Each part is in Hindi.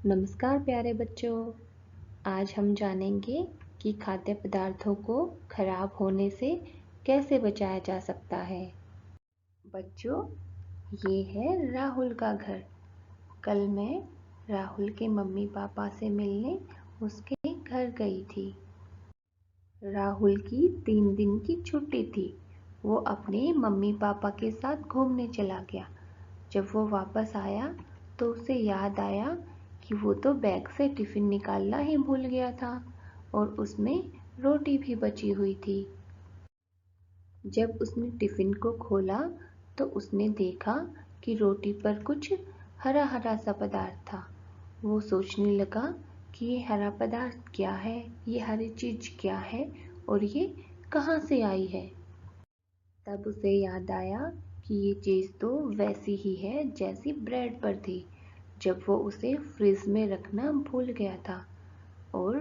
नमस्कार प्यारे बच्चों। आज हम जानेंगे कि खाद्य पदार्थों को खराब होने से कैसे बचाया जा सकता है। बच्चों, ये है राहुल का घर। कल मैं राहुल के मम्मी पापा से मिलने उसके घर गई थी। राहुल की 3 दिन की छुट्टी थी। वो अपने मम्मी पापा के साथ घूमने चला गया। जब वो वापस आया तो उसे याद आया कि वो तो बैग से टिफ़िन निकालना ही भूल गया था और उसमें रोटी भी बची हुई थी। जब उसने टिफ़िन को खोला तो उसने देखा कि रोटी पर कुछ हरा हरा सा पदार्थ था। वो सोचने लगा कि ये हरा पदार्थ क्या है, ये हरी चीज़ क्या है और ये कहाँ से आई है। तब उसे याद आया कि ये चीज़ तो वैसी ही है जैसी ब्रेड पर थी जब वो उसे फ्रिज में रखना भूल गया था और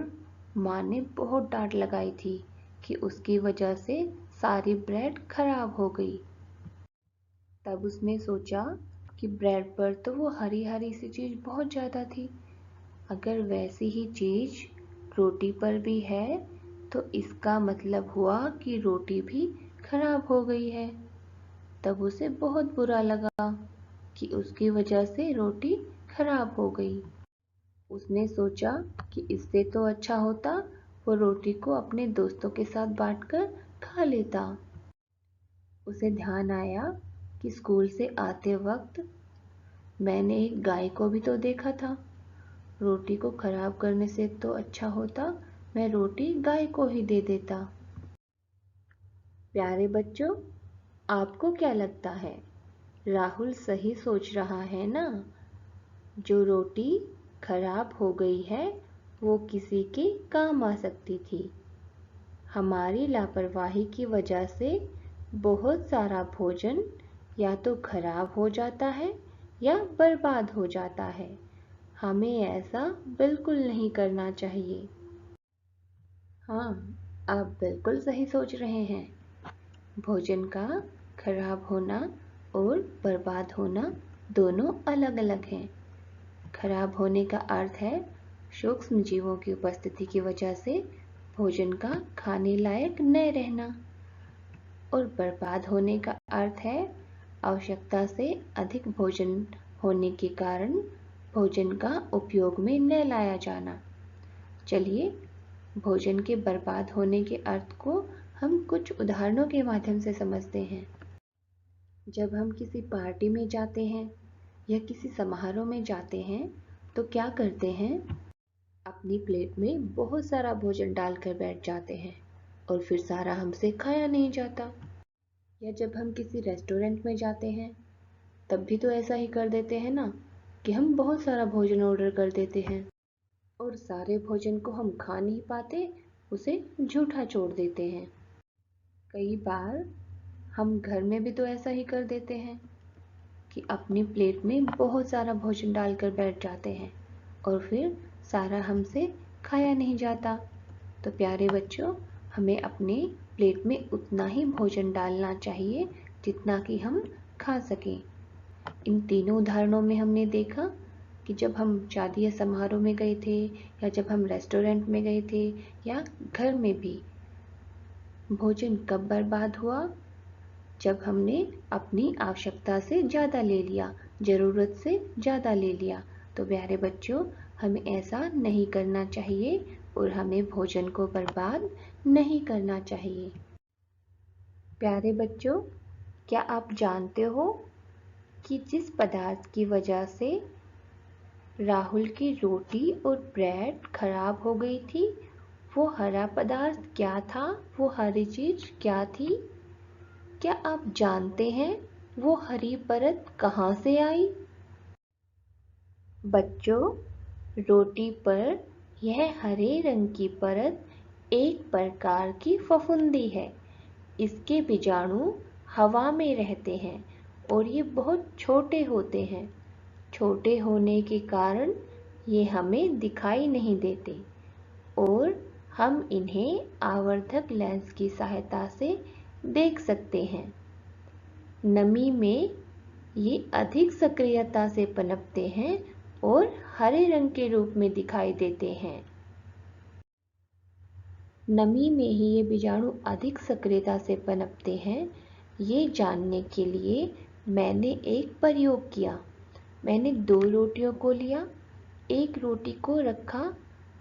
माँ ने बहुत डांट लगाई थी कि उसकी वजह से सारी ब्रेड खराब हो गई। तब उसने सोचा कि ब्रेड पर तो वो हरी हरी सी चीज़ बहुत ज़्यादा थी। अगर वैसी ही चीज़ रोटी पर भी है तो इसका मतलब हुआ कि रोटी भी खराब हो गई है। तब उसे बहुत बुरा लगा कि उसकी वजह से रोटी खराब हो गई। उसने सोचा कि इससे तो अच्छा होता वो रोटी को अपने दोस्तों के साथ बांटकर खा लेता। उसे ध्यान आया कि स्कूल से आते वक्त मैंने एक गाय को भी तो देखा था। रोटी को खराब करने से तो अच्छा होता मैं रोटी गाय को ही दे देता। प्यारे बच्चों, आपको क्या लगता है, राहुल सही सोच रहा है ना? जो रोटी खराब हो गई है वो किसी के काम आ सकती थी। हमारी लापरवाही की वजह से बहुत सारा भोजन या तो खराब हो जाता है या बर्बाद हो जाता है। हमें ऐसा बिल्कुल नहीं करना चाहिए। हाँ, आप बिल्कुल सही सोच रहे हैं। भोजन का खराब होना और बर्बाद होना दोनों अलग-अलग हैं। खराब होने का अर्थ है सूक्ष्म जीवों की उपस्थिति की वजह से भोजन का खाने लायक न रहना और बर्बाद होने का अर्थ है आवश्यकता से अधिक भोजन होने के कारण भोजन का उपयोग में न लाया जाना। चलिए, भोजन के बर्बाद होने के अर्थ को हम कुछ उदाहरणों के माध्यम से समझते हैं। जब हम किसी पार्टी में जाते हैं या किसी समारोह में जाते हैं तो क्या करते हैं, अपनी प्लेट में बहुत सारा भोजन डालकर बैठ जाते हैं और फिर सारा हमसे खाया नहीं जाता। या जब हम किसी रेस्टोरेंट में जाते हैं तब भी तो ऐसा ही कर देते हैं ना कि हम बहुत सारा भोजन ऑर्डर कर देते हैं और सारे भोजन को हम खा नहीं पाते, उसे जूठा छोड़ देते हैं। कई बार हम घर में भी तो ऐसा ही कर देते हैं कि अपनी प्लेट में बहुत सारा भोजन डालकर बैठ जाते हैं और फिर सारा हमसे खाया नहीं जाता। तो प्यारे बच्चों, हमें अपने प्लेट में उतना ही भोजन डालना चाहिए जितना कि हम खा सकें। इन तीनों उदाहरणों में हमने देखा कि जब हम शादी या समारोह में गए थे या जब हम रेस्टोरेंट में गए थे या घर में भी, भोजन कब बर्बाद हुआ, जब हमने अपनी आवश्यकता से ज़्यादा ले लिया, ज़रूरत से ज़्यादा ले लिया। तो प्यारे बच्चों, हमें ऐसा नहीं करना चाहिए और हमें भोजन को बर्बाद नहीं करना चाहिए। प्यारे बच्चों, क्या आप जानते हो कि जिस पदार्थ की वजह से राहुल की रोटी और ब्रेड खराब हो गई थी, वो हरा पदार्थ क्या था, वो हरी चीज़ क्या थी? क्या आप जानते हैं वो हरी परत कहाँ से आई? बच्चों, रोटी पर यह हरे रंग की परत एक प्रकार की फफूंदी है। इसके बीजाणु हवा में रहते हैं और ये बहुत छोटे होते हैं। छोटे होने के कारण ये हमें दिखाई नहीं देते और हम इन्हें आवर्धक लेंस की सहायता से देख सकते हैं। नमी में ये अधिक सक्रियता से पनपते हैं और हरे रंग के रूप में दिखाई देते हैं। नमी में ही ये बीजाणु अधिक सक्रियता से पनपते हैं। ये जानने के लिए मैंने एक प्रयोग किया। मैंने 2 रोटियों को लिया, एक रोटी को रखा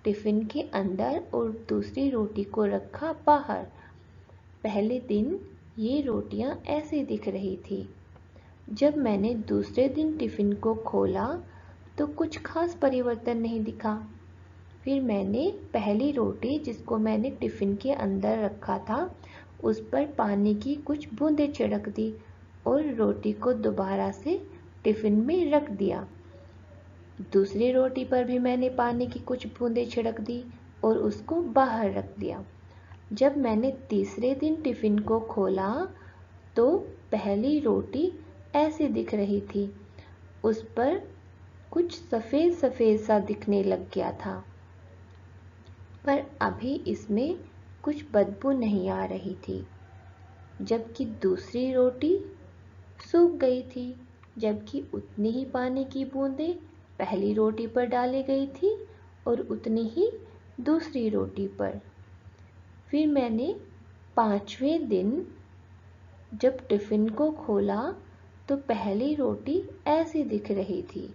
टिफ़िन के अंदर और दूसरी रोटी को रखा बाहर। पहले दिन ये रोटियां ऐसे दिख रही थी। जब मैंने दूसरे दिन टिफ़िन को खोला तो कुछ खास परिवर्तन नहीं दिखा। फिर मैंने पहली रोटी जिसको मैंने टिफ़िन के अंदर रखा था उस पर पानी की कुछ बूंदें छिड़क दी और रोटी को दोबारा से टिफ़िन में रख दिया। दूसरी रोटी पर भी मैंने पानी की कुछ बूंदें छिड़क दी और उसको बाहर रख दिया। जब मैंने तीसरे दिन टिफ़िन को खोला तो पहली रोटी ऐसी दिख रही थी। उस पर कुछ सफ़ेद सफ़ेद सा दिखने लग गया था, पर अभी इसमें कुछ बदबू नहीं आ रही थी। जबकि दूसरी रोटी सूख गई थी, जबकि उतनी ही पानी की बूंदें पहली रोटी पर डाली गई थी और उतनी ही दूसरी रोटी पर। फिर मैंने 5वें दिन जब टिफ़िन को खोला तो पहली रोटी ऐसी दिख रही थी।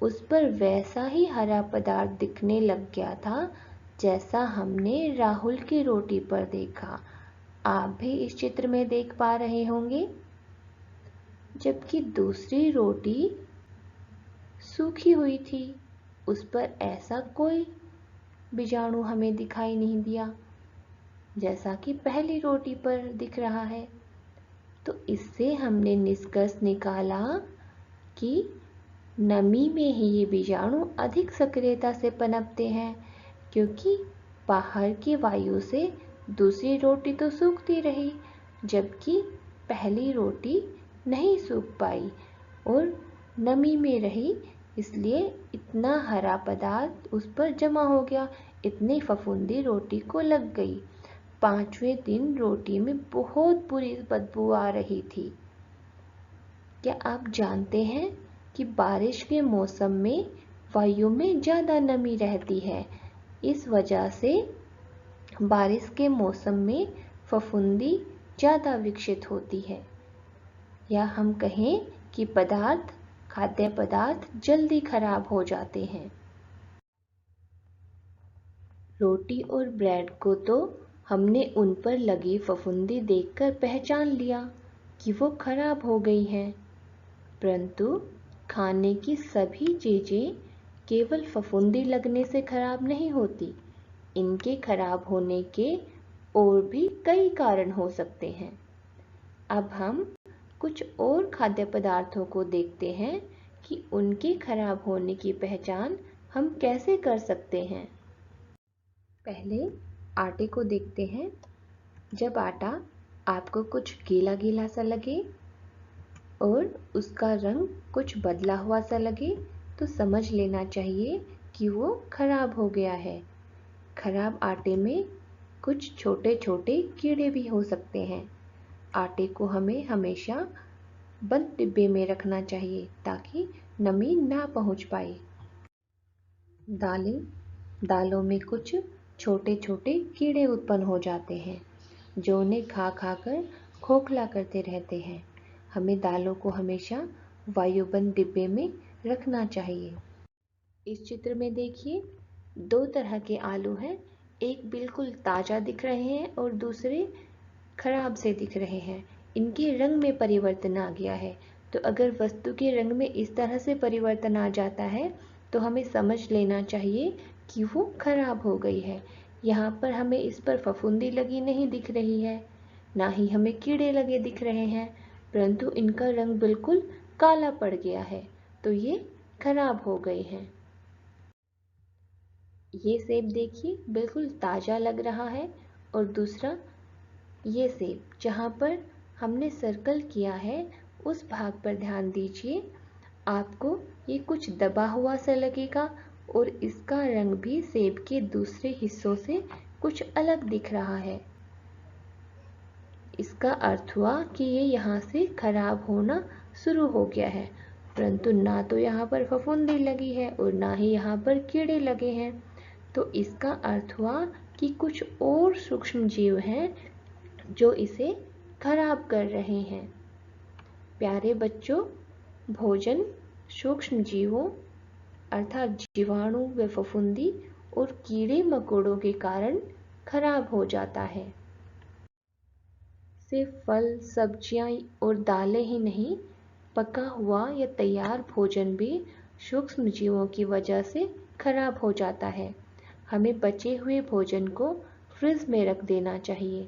उस पर वैसा ही हरा पदार्थ दिखने लग गया था जैसा हमने राहुल की रोटी पर देखा। आप भी इस चित्र में देख पा रहे होंगे। जबकि दूसरी रोटी सूखी हुई थी, उस पर ऐसा कोई बीजाणु हमें दिखाई नहीं दिया जैसा कि पहली रोटी पर दिख रहा है। तो इससे हमने निष्कर्ष निकाला कि नमी में ही ये बीजाणु अधिक सक्रियता से पनपते हैं, क्योंकि बाहर की वायु से दूसरी रोटी तो सूखती रही जबकि पहली रोटी नहीं सूख पाई और नमी में रही, इसलिए इतना हरा पदार्थ उस पर जमा हो गया, इतनी फफूंदी रोटी को लग गई। 5वें दिन रोटी में बहुत बुरी बदबू आ रही थी। क्या आप जानते हैं कि बारिश के मौसम में वायु में ज़्यादा नमी रहती है, इस वजह से बारिश के मौसम में फफूंदी ज़्यादा विकसित होती है। या हम कहें कि खाद्य पदार्थ जल्दी खराब हो जाते हैं। रोटी और ब्रेड को तो हमने उन पर लगी फफूंदी देखकर पहचान लिया कि वो खराब हो गई हैं, परंतु खाने की सभी चीज़ें केवल फफूंदी लगने से खराब नहीं होती। इनके खराब होने के और भी कई कारण हो सकते हैं। अब हम कुछ और खाद्य पदार्थों को देखते हैं कि उनके खराब होने की पहचान हम कैसे कर सकते हैं। पहले आटे को देखते हैं। जब आटा आपको कुछ गीला गीला सा लगे और उसका रंग कुछ बदला हुआ सा लगे तो समझ लेना चाहिए कि वो खराब हो गया है। खराब आटे में कुछ छोटे छोटे कीड़े भी हो सकते हैं। आटे को हमें हमेशा बंद डिब्बे में रखना चाहिए ताकि नमी ना पहुंच पाए। दालों में कुछ छोटे छोटे कीड़े उत्पन्न हो जाते हैं जो उन्हें खा खा कर खोखला करते रहते हैं। हमें दालों को हमेशा वायुबंद डिब्बे में रखना चाहिए। इस चित्र में देखिए 2 तरह के आलू हैं, एक बिल्कुल ताज़ा दिख रहे हैं और दूसरे खराब से दिख रहे हैं। इनके रंग में परिवर्तन आ गया है। तो अगर वस्तु के रंग में इस तरह से परिवर्तन आ जाता है तो हमें समझ लेना चाहिए कि वो खराब हो गई है। यहाँ पर हमें इस पर फफूंदी लगी नहीं दिख रही है, ना ही हमें कीड़े लगे दिख रहे हैं, परंतु इनका रंग बिल्कुल काला पड़ गया है, तो ये खराब हो गए हैं। ये सेब देखिए बिल्कुल ताज़ा लग रहा है और दूसरा ये सेब जहाँ पर हमने सर्कल किया है उस भाग पर ध्यान दीजिए। आपको ये कुछ दबा हुआ सा लगेगा और इसका रंग भी सेब के दूसरे हिस्सों से कुछ अलग दिख रहा है। इसका अर्थ हुआ कि ये यहाँ से खराब होना शुरू हो गया है परंतु ना तो यहाँ पर फफूंदी लगी है और ना ही यहाँ पर कीड़े लगे हैं। तो इसका अर्थ हुआ कि कुछ और सूक्ष्म जीव हैं जो इसे खराब कर रहे हैं। प्यारे बच्चों, भोजन सूक्ष्म जीवों अर्थात जीवाणु व फफूंदी और कीड़े मकोड़ों के कारण खराब हो जाता है। सिर्फ फल, सब्जियां और दालें ही नहीं, पका हुआ या तैयार भोजन भी सूक्ष्म जीवों की वजह से खराब हो जाता है। हमें बचे हुए भोजन को फ्रिज में रख देना चाहिए।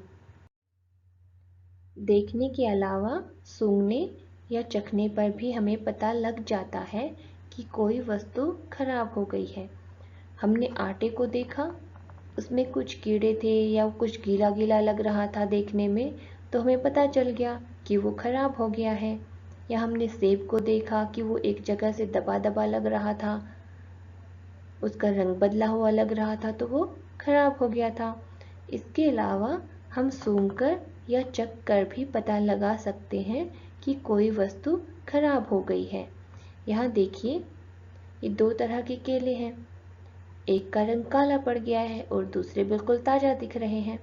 देखने के अलावा सूंघने या चखने पर भी हमें पता लग जाता है कि कोई वस्तु खराब हो गई है। हमने आटे को देखा, उसमें कुछ कीड़े थे या कुछ गीला गीला लग रहा था देखने में, तो हमें पता चल गया कि वो खराब हो गया है। या हमने सेब को देखा कि वो एक जगह से दबा दबा लग रहा था, उसका रंग बदला हुआ लग रहा था, तो वो खराब हो गया था। इसके अलावा हम सूंघकर या चख कर भी पता लगा सकते हैं कि कोई वस्तु खराब हो गई है। यहाँ देखिए, ये दो तरह के केले हैं। एक का रंग काला पड़ गया है और दूसरे बिल्कुल ताज़ा दिख रहे हैं।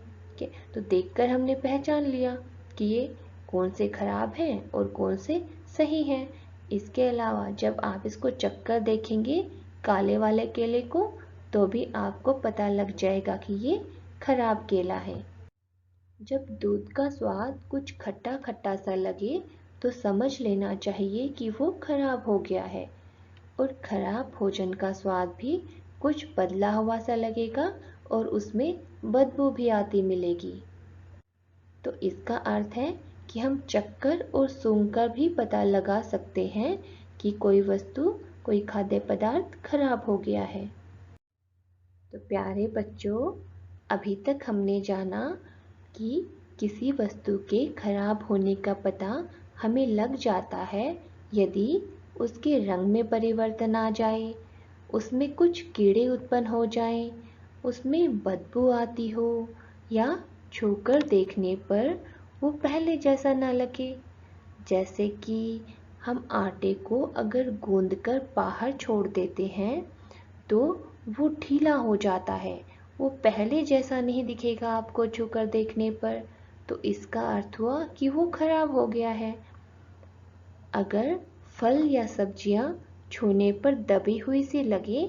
तो देखकर हमने पहचान लिया कि ये कौन से खराब हैं और कौन से सही हैं। इसके अलावा जब आप इसको चख कर देखेंगे काले वाले केले को, तो भी आपको पता लग जाएगा कि ये खराब केला है। जब दूध का स्वाद कुछ खट्टा खट्टा सा लगे तो समझ लेना चाहिए कि वो खराब हो गया है। और खराब भोजन का स्वाद भी कुछ बदला हुआ सा लगेगा और उसमें बदबू भी आती मिलेगी। तो इसका अर्थ है कि हम चखकर और सूंघकर भी पता लगा सकते हैं कि कोई वस्तु, कोई खाद्य पदार्थ खराब हो गया है। तो प्यारे बच्चों, अभी तक हमने जाना कि किसी वस्तु के खराब होने का पता हमें लग जाता है यदि उसके रंग में परिवर्तन आ जाए, उसमें कुछ कीड़े उत्पन्न हो जाएं, उसमें बदबू आती हो या छूकर देखने पर वो पहले जैसा ना लगे। जैसे कि हम आटे को अगर गूंदकर बाहर छोड़ देते हैं तो वो ढीला हो जाता है, वो पहले जैसा नहीं दिखेगा आपको छूकर देखने पर। तो इसका अर्थ हुआ कि वो खराब हो गया है। अगर फल या सब्जियां छूने पर दबी हुई सी लगे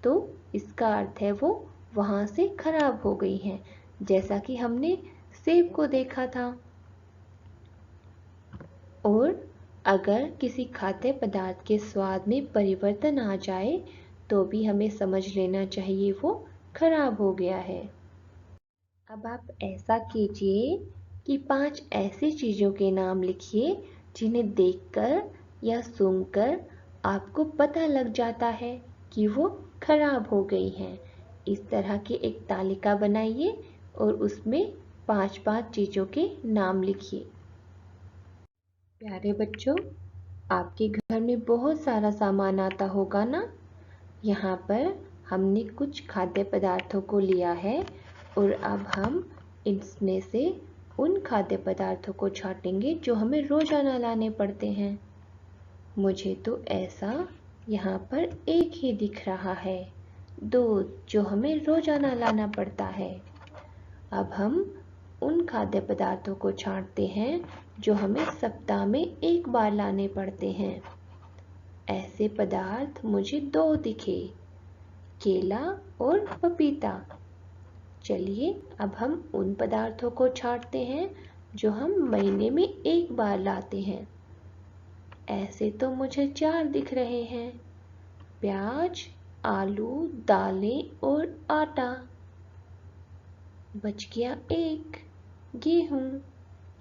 तो इसका अर्थ है वो वहाँ से खराब हो गई हैं, जैसा कि हमने सेब को देखा था। और अगर किसी खाद्य पदार्थ के स्वाद में परिवर्तन आ जाए तो भी हमें समझ लेना चाहिए वो खराब हो गया है। अब आप ऐसा कीजिए कि 5 ऐसी चीज़ों के नाम लिखिए जिन्हें देखकर या सूंघकर आपको पता लग जाता है कि वो खराब हो गई हैं। इस तरह की एक तालिका बनाइए और उसमें 5-5 चीज़ों के नाम लिखिए। प्यारे बच्चों, आपके घर में बहुत सारा सामान आता होगा ना। यहाँ पर हमने कुछ खाद्य पदार्थों को लिया है और अब हम इसमें से उन खाद्य पदार्थों को छांटेंगे जो हमें रोजाना लाने पड़ते हैं। मुझे तो ऐसा यहाँ पर एक ही दिख रहा है, दूध, जो हमें रोजाना लाना पड़ता है। अब हम उन खाद्य पदार्थों को छांटते हैं जो हमें सप्ताह में एक बार लाने पड़ते हैं। ऐसे पदार्थ मुझे 2 दिखे, केला और पपीता। चलिए अब हम उन पदार्थों को छांटते हैं जो हम महीने में एक बार लाते हैं। ऐसे तो मुझे 4 दिख रहे हैं, प्याज, आलू, दालें और आटा। बच गया 1, गेहूं।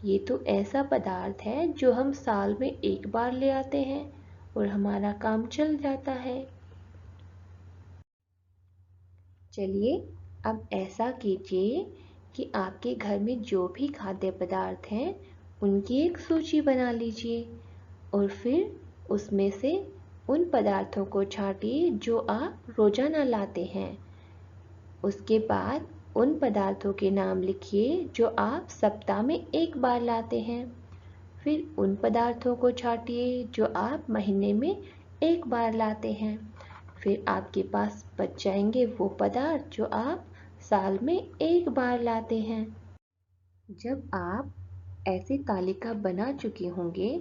ये तो ऐसा पदार्थ है जो हम साल में एक बार ले आते हैं और हमारा काम चल जाता है। चलिए अब ऐसा कीजिए कि आपके घर में जो भी खाद्य पदार्थ हैं उनकी एक सूची बना लीजिए और फिर उसमें से उन पदार्थों को छांटिए जो आप रोजाना लाते हैं। उसके बाद उन पदार्थों के नाम लिखिए जो आप सप्ताह में एक बार लाते हैं। फिर उन पदार्थों को छांटिए जो आप महीने में एक बार लाते हैं। फिर आपके पास बच जाएंगे वो पदार्थ जो आप साल में एक बार लाते हैं। जब आप ऐसी तालिका बना चुके होंगे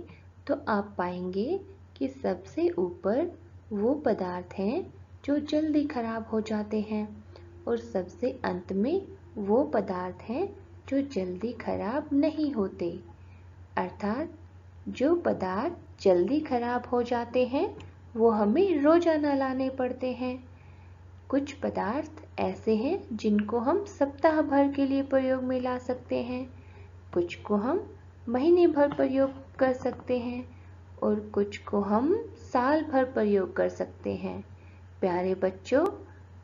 तो आप पाएंगे कि सबसे ऊपर वो पदार्थ हैं जो जल्दी खराब हो जाते हैं और सबसे अंत में वो पदार्थ हैं जो जल्दी खराब नहीं होते। अर्थात जो पदार्थ जल्दी खराब हो जाते हैं वो हमें रोजाना लाने पड़ते हैं। कुछ पदार्थ ऐसे हैं जिनको हम सप्ताह भर के लिए प्रयोग में ला सकते हैं, कुछ को हम महीने भर प्रयोग कर सकते हैं और कुछ को हम साल भर प्रयोग कर सकते हैं। प्यारे बच्चों,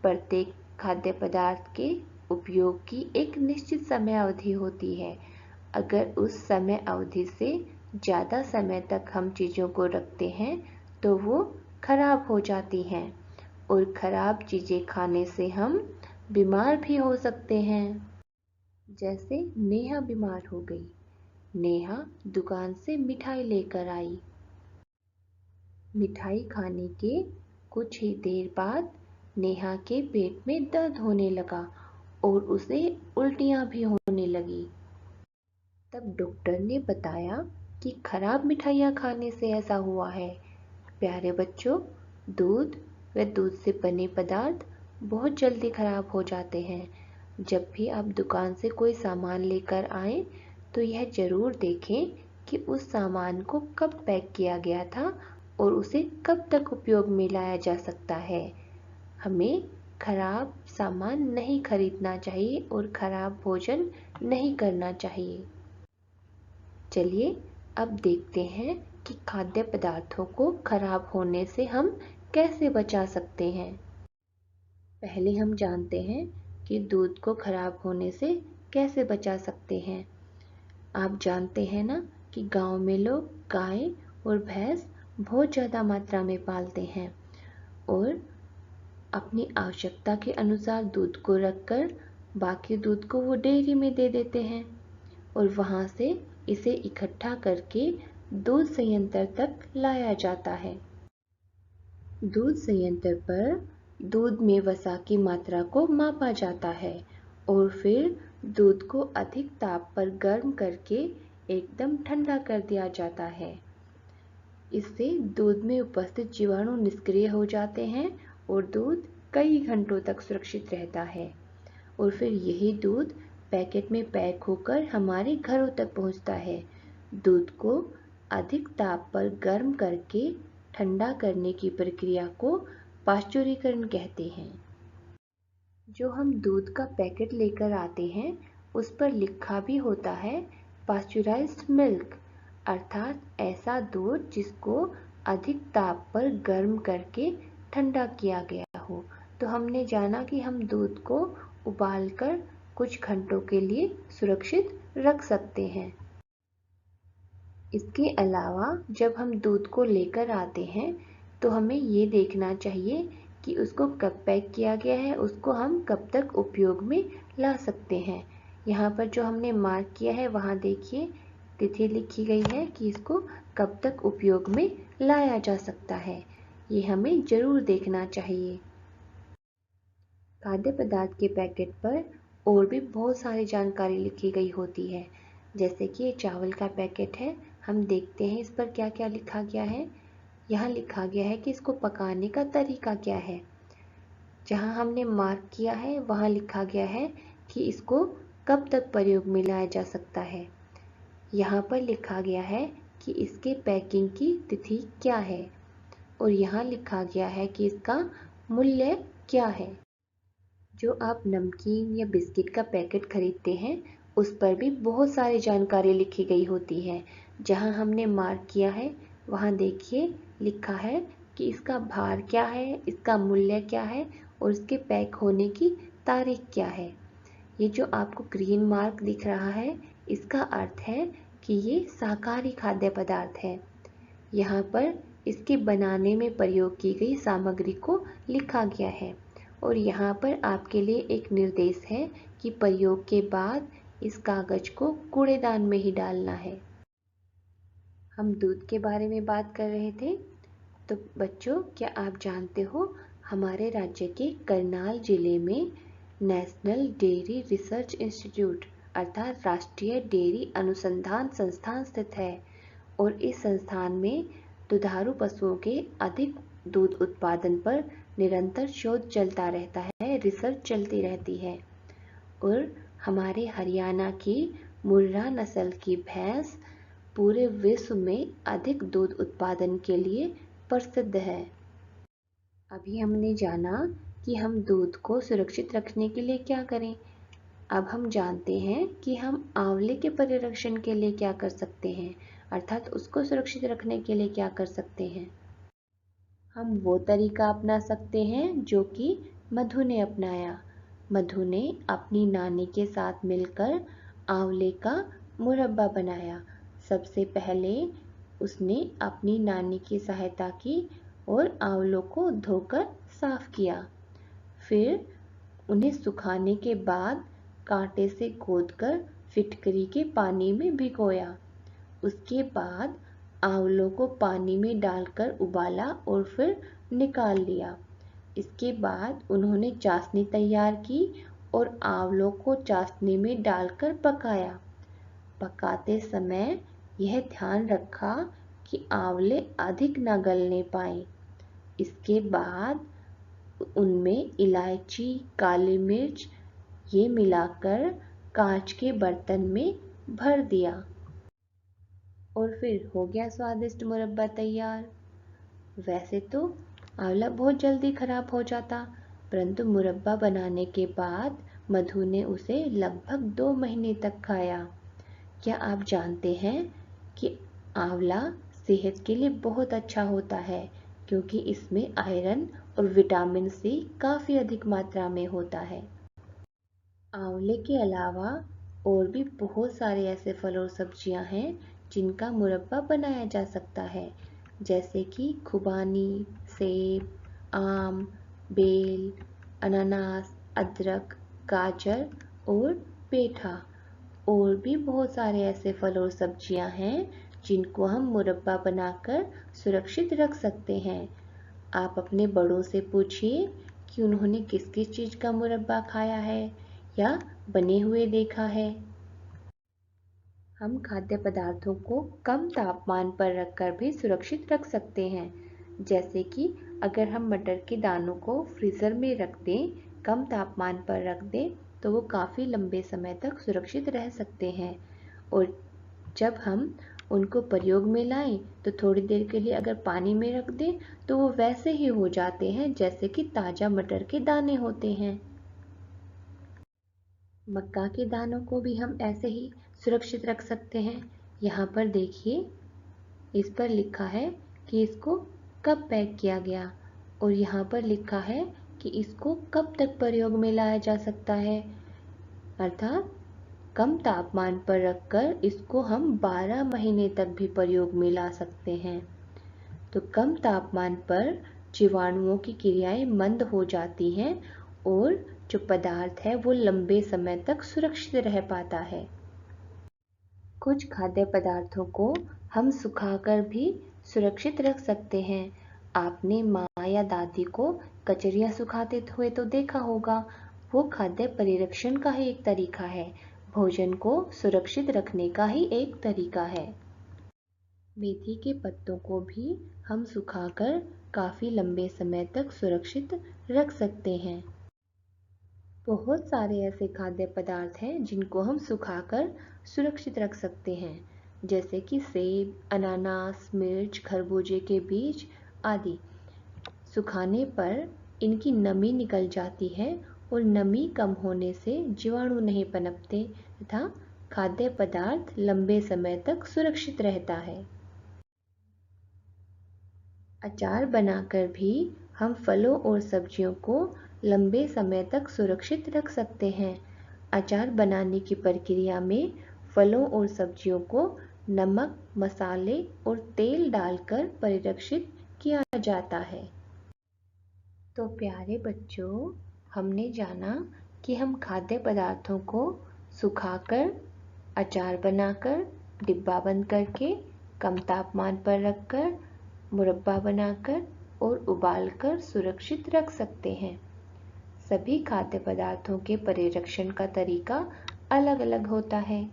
प्रत्येक खाद्य पदार्थ के उपयोग की एक निश्चित समय अवधि होती है। अगर उस समय अवधि से ज़्यादा समय तक हम चीज़ों को रखते हैं तो वो खराब हो जाती हैं और खराब चीज़ें खाने से हम बीमार भी हो सकते हैं। जैसे नेहा बीमार हो गई। नेहा दुकान से मिठाई लेकर आई। मिठाई खाने के कुछ ही देर बाद नेहा के पेट में दर्द होने लगा और उसे उल्टियां भी होने लगी। तब डॉक्टर ने बताया कि खराब मिठाइयाँ खाने से ऐसा हुआ है। प्यारे बच्चों, दूध व दूध से बने पदार्थ बहुत जल्दी खराब हो जाते हैं। जब भी आप दुकान से कोई सामान लेकर आएं तो यह ज़रूर देखें कि उस सामान को कब पैक किया गया था और उसे कब तक उपयोग में लाया जा सकता है। हमें खराब सामान नहीं खरीदना चाहिए और खराब भोजन नहीं करना चाहिए। चलिए अब देखते हैं कि खाद्य पदार्थों को खराब होने से हम कैसे बचा सकते हैं। पहले हम जानते हैं कि दूध को खराब होने से कैसे बचा सकते हैं। आप जानते हैं ना कि गांव में लोग गाय और भैंस बहुत ज़्यादा मात्रा में पालते हैं और अपनी आवश्यकता के अनुसार दूध को रखकर बाकी दूध को वो डेयरी में दे देते हैं और वहाँ से इसे इकट्ठा करके दूध संयंत्र तक लाया जाता है। दूध संयंत्र पर दूध में वसा की मात्रा को मापा जाता है और फिर दूध को अधिक ताप पर गर्म करके एकदम ठंडा कर दिया जाता है। इससे दूध में उपस्थित जीवाणु निष्क्रिय हो जाते हैं और दूध कई घंटों तक सुरक्षित रहता है और फिर यही दूध पैकेट में पैक होकर हमारे घरों तक पहुंचता है। दूध को अधिक ताप पर गर्म करके ठंडा करने की प्रक्रिया को पाश्चुरीकरण कहते हैं। जो हम दूध का पैकेट लेकर आते हैं उस पर लिखा भी होता है पाश्चुराइज्ड मिल्क, अर्थात ऐसा दूध जिसको अधिक ताप पर गर्म करके ठंडा किया गया हो। तो हमने जाना कि हम दूध को उबालकर कुछ घंटों के लिए सुरक्षित रख सकते हैं। इसके अलावा जब हम दूध को लेकर आते हैं तो हमें ये देखना चाहिए कि उसको कब पैक किया गया है, उसको हम कब तक उपयोग में ला सकते हैं। यहाँ पर जो हमने मार्क किया है वहाँ देखिए तिथि लिखी गई है कि इसको कब तक उपयोग में लाया जा सकता है। ये हमें ज़रूर देखना चाहिए। खाद्य पदार्थ के पैकेट पर और भी बहुत सारी जानकारी लिखी गई होती है। जैसे कि ये चावल का पैकेट है, हम देखते हैं इस पर क्या क्या लिखा गया है। यहाँ लिखा गया है कि इसको पकाने का तरीका क्या है। जहाँ हमने मार्क किया है वहाँ लिखा गया है कि इसको कब तक प्रयोग में लाया जा सकता है। यहाँ पर लिखा गया है कि इसके पैकिंग की तिथि क्या है और यहाँ लिखा गया है कि इसका मूल्य क्या है। जो आप नमकीन या बिस्किट का पैकेट खरीदते हैं उस पर भी बहुत सारी जानकारी लिखी गई होती है। जहाँ हमने मार्क किया है वहाँ देखिए लिखा है कि इसका भार क्या है, इसका मूल्य क्या है और इसके पैक होने की तारीख क्या है। ये जो आपको ग्रीन मार्क दिख रहा है इसका अर्थ है कि ये शाकाहारी खाद्य पदार्थ है। यहाँ पर इसके बनाने में प्रयोग की गई सामग्री को लिखा गया है और यहाँ पर आपके लिए एक निर्देश है कि प्रयोग के बाद इस कागज को कूड़ेदान में ही डालना है। हम दूध के बारे में बात कर रहे थे। तो बच्चों, क्या आप जानते हो हमारे राज्य के करनाल जिले में नेशनल डेयरी रिसर्च इंस्टीट्यूट अर्थात राष्ट्रीय डेयरी अनुसंधान संस्थान स्थित है और इस संस्थान में दुधारू पशुओं के अधिक दूध उत्पादन पर निरंतर शोध चलता रहता है, रिसर्च चलती रहती है। और हमारे हरियाणा की मुर्रा नस्ल की भैंस पूरे विश्व में अधिक दूध उत्पादन के लिए प्रसिद्ध है। अभी हमने जाना कि हम दूध को सुरक्षित रखने के लिए क्या करें। अब हम जानते हैं कि हम आंवले के परिरक्षण के लिए क्या कर सकते हैं, अर्थात उसको सुरक्षित रखने के लिए क्या कर सकते हैं। हम वो तरीका अपना सकते हैं जो कि मधु ने अपनाया। मधु ने अपनी नानी के साथ मिलकर आंवले का मुरब्बा बनाया। सबसे पहले उसने अपनी नानी की सहायता की और आंवलों को धोकर साफ किया। फिर उन्हें सुखाने के बाद कांटे से खोदकर फिटकरी के पानी में भिगोया। उसके बाद आंवलों को पानी में डालकर उबाला और फिर निकाल लिया। इसके बाद उन्होंने चाशनी तैयार की और आंवलों को चाशनी में डालकर पकाया। पकाते समय यह ध्यान रखा कि आंवले अधिक न गलने पाए। इसके बाद उनमें इलायची, काली मिर्च ये मिलाकर कांच के बर्तन में भर दिया और फिर हो गया स्वादिष्ट मुरब्बा तैयार। वैसे तो आंवला बहुत जल्दी खराब हो जाता, परंतु मुरब्बा बनाने के बाद मधु ने उसे लगभग 2 महीने तक खाया। क्या आप जानते हैं कि आंवला सेहत के लिए बहुत अच्छा होता है, क्योंकि इसमें आयरन और विटामिन सी काफ़ी अधिक मात्रा में होता है। आंवले के अलावा और भी बहुत सारे ऐसे फल और सब्जियां हैं जिनका मुरब्बा बनाया जा सकता है, जैसे कि खुबानी, सेब, आम, बेल, अनानास, अदरक, गाजर और पेठा। और भी बहुत सारे ऐसे फल और सब्जियां हैं जिनको हम मुरब्बा बनाकर सुरक्षित रख सकते हैं। आप अपने बड़ों से पूछिए कि उन्होंने किस किस चीज़ का मुरब्बा खाया है या बने हुए देखा है। हम खाद्य पदार्थों को कम तापमान पर रखकर भी सुरक्षित रख सकते हैं। जैसे कि अगर हम मटर के दानों को फ्रीज़र में रख दें, कम तापमान पर रख दें, तो वो काफ़ी लंबे समय तक सुरक्षित रह सकते हैं। और जब हम उनको प्रयोग में लाएं तो थोड़ी देर के लिए अगर पानी में रख दें तो वो वैसे ही हो जाते हैं जैसे कि ताज़ा मटर के दाने होते हैं। मक्का के दानों को भी हम ऐसे ही सुरक्षित रख सकते हैं। यहाँ पर देखिए, इस पर लिखा है कि इसको कब पैक किया गया और यहाँ पर लिखा है कि इसको कब तक प्रयोग में लाया जा सकता है, अर्थात कम तापमान पर रखकर इसको हम 12 महीने तक भी प्रयोग में ला सकते हैं। तो कम तापमान पर जीवाणुओं की क्रियाएं मंद हो जाती हैं और जो पदार्थ है वो लंबे समय तक सुरक्षित रह पाता है। कुछ खाद्य पदार्थों को हम सुखाकर भी सुरक्षित रख सकते हैं। आपने माँ या दादी को कचरियाँ सुखाते हुए तो देखा होगा। वो खाद्य परिरक्षण का ही एक तरीका है, भोजन को सुरक्षित रखने का ही एक तरीका है। मेथी के पत्तों को भी हम सुखाकर काफ़ी लंबे समय तक सुरक्षित रख सकते हैं। बहुत सारे ऐसे खाद्य पदार्थ हैं जिनको हम सुखाकर सुरक्षित रख सकते हैं, जैसे कि सेब, अनानास, मिर्च, खरबूजे के बीज आदि। सुखाने पर इनकी नमी निकल जाती है और नमी कम होने से जीवाणु नहीं पनपते तथा खाद्य पदार्थ लंबे समय तक सुरक्षित रहता है। अचार बनाकर भी हम फलों और सब्जियों को लंबे समय तक सुरक्षित रख सकते हैं। अचार बनाने की प्रक्रिया में फलों और सब्जियों को नमक, मसाले और तेल डालकर परिरक्षित किया जाता है। तो प्यारे बच्चों, हमने जाना कि हम खाद्य पदार्थों को सुखाकर, अचार बनाकर, डिब्बा बंद करके कम तापमान पर रखकर, मुरब्बा बनाकर और उबालकर सुरक्षित रख सकते हैं। सभी खाद्य पदार्थों के परिरक्षण का तरीका अलग-अलग होता है।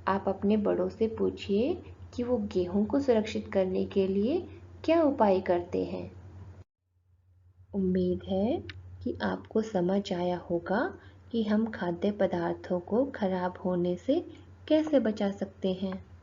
आप अपने बड़ों से पूछिए कि वो गेहूं को सुरक्षित करने के लिए क्या उपाय करते हैं। उम्मीद है कि आपको समझ आया होगा कि हम खाद्य पदार्थों को खराब होने से कैसे बचा सकते हैं।